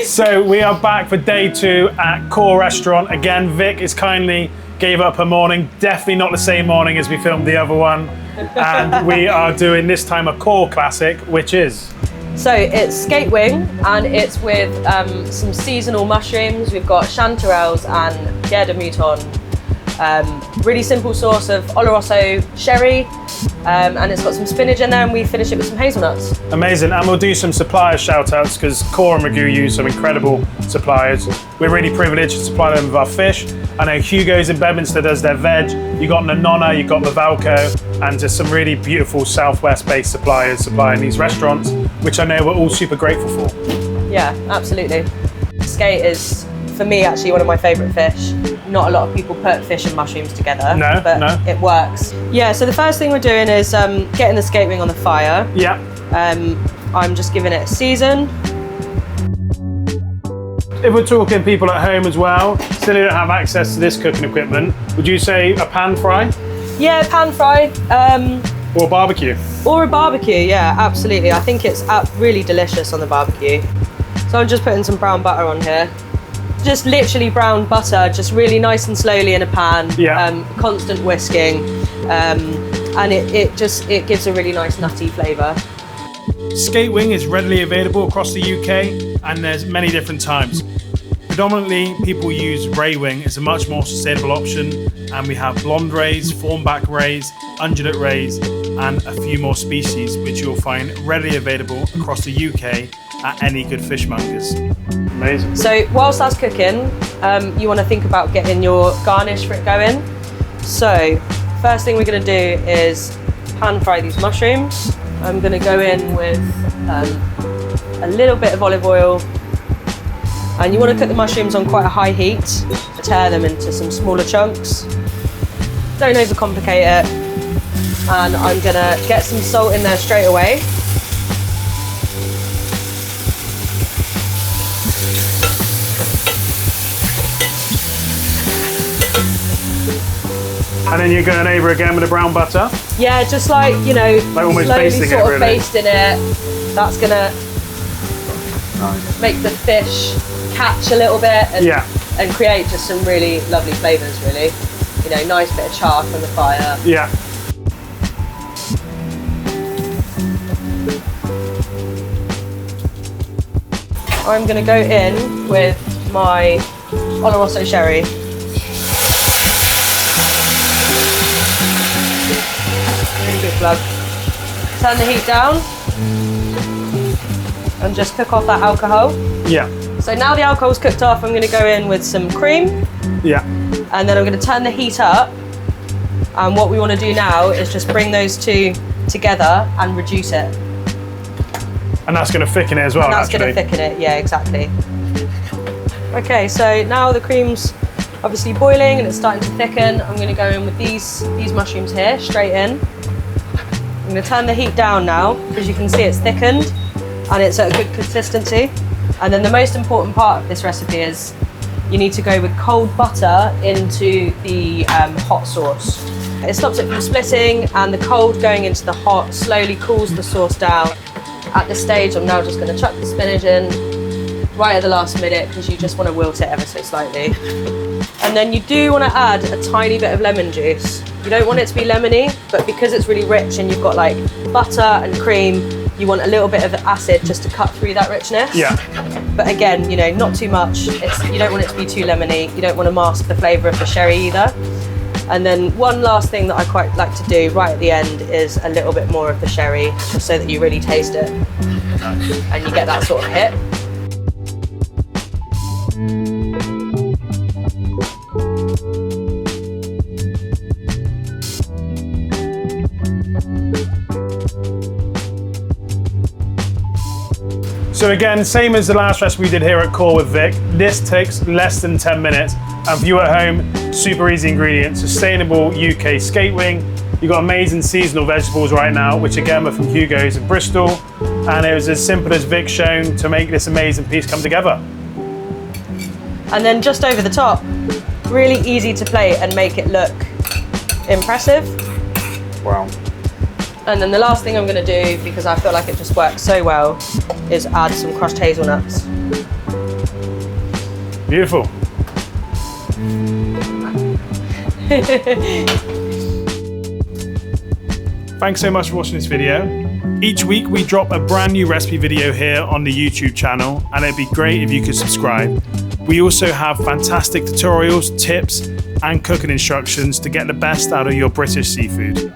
So we are back for day 2 at COR Restaurant. Again, Vic is kindly gave up her morning. Definitely not the same morning as we filmed the other one. And we are doing this time a COR classic, which is? So it's skate wing, and it's with some seasonal mushrooms. We've got chanterelles and pierre de mouton. Really simple sauce of Oloroso sherry, and it's got some spinach in there, and we finish it with some hazelnuts. Amazing, and we'll do some supplier shout outs because COR RAGU use some incredible suppliers. We're really privileged to supply them with our fish. I know Hugo's in Bedminster does their veg. You got Nonona, you got Mavalco, and just some really beautiful Southwest-based suppliers supplying these restaurants, which I know we're all super grateful for. Yeah, absolutely. Skate is, for me, actually one of my favourite fish. Not a lot of people put fish and mushrooms together, but it works. Yeah, so the first thing we're doing is getting the skate wing on the fire. Yeah. I'm just giving it a season. If we're talking people at home as well, still don't have access to this cooking equipment, would you say a pan fry? Yeah, pan fry. Or barbecue? Or a barbecue, yeah, absolutely. I think it's really delicious on the barbecue. So I'm just putting some brown butter on here. Just literally brown butter, just really nice and slowly in a pan. Yeah. Constant whisking, and it gives a really nice nutty flavour. Skate wing is readily available across the UK, and there's many different types. Predominantly, people use ray wing. It's a much more sustainable option, and we have blonde rays, fawnback rays, undulate rays, and a few more species which you'll find readily available across the UK at any good fishmongers. Amazing. So whilst that's cooking, you want to think about getting your garnish for it going. So first thing we're going to do is pan fry these mushrooms. I'm going to go in with a little bit of olive oil, and you want to cook the mushrooms on quite a high heat, tear them into some smaller chunks. Don't overcomplicate it, and I'm going to get some salt in there straight away. And then you're going over again with the brown butter? Yeah, just like, you know, like almost slowly basting sort it, of really. basting it. That's gonna make the fish catch a little bit and create just some really lovely flavours, really. You know, nice bit of char from the fire. Yeah. I'm gonna go in with my Oloroso sherry. Really good plug. Turn the heat down and just cook off that alcohol. Yeah. So now the alcohol's cooked off, I'm going to go in with some cream. Yeah. And then I'm going to turn the heat up. And what we want to do now is just bring those two together and reduce it. And that's going to thicken it as well, That's going to thicken it, yeah, exactly. Okay, so now the cream's obviously boiling and it's starting to thicken. I'm going to go in with these mushrooms here, straight in. I'm going to turn the heat down now, because you can see it's thickened and it's at a good consistency. And then the most important part of this recipe is you need to go with cold butter into the hot sauce. It stops it from splitting, and the cold going into the hot slowly cools the sauce down. At this stage, I'm now just going to chuck the spinach in right at the last minute, because you just want to wilt it ever so slightly. And then you do want to add a tiny bit of lemon juice. You don't want it to be lemony, but because it's really rich and you've got like butter and cream, you want a little bit of acid just to cut through that richness. Yeah. But again, you know, not too much. You don't want it to be too lemony. You don't want to mask the flavour of the sherry either. And then one last thing that I quite like to do right at the end is a little bit more of the sherry, just so that you really taste it. Nice. And you get that sort of hit. So again, same as the last recipe we did here at COR with Vic, this takes less than 10 minutes. And for you at home, super easy ingredients, sustainable UK skate wing. You've got amazing seasonal vegetables right now, which again are from Hugo's in Bristol. And it was as simple as Vic shown to make this amazing piece come together. And then just over the top, really easy to plate and make it look impressive. Wow. And then the last thing I'm going to do, because I feel like it just works so well, is add some crushed hazelnuts. Beautiful. Thanks so much for watching this video. Each week we drop a brand new recipe video here on the YouTube channel, and it'd be great if you could subscribe. We also have fantastic tutorials, tips, and cooking instructions to get the best out of your British seafood.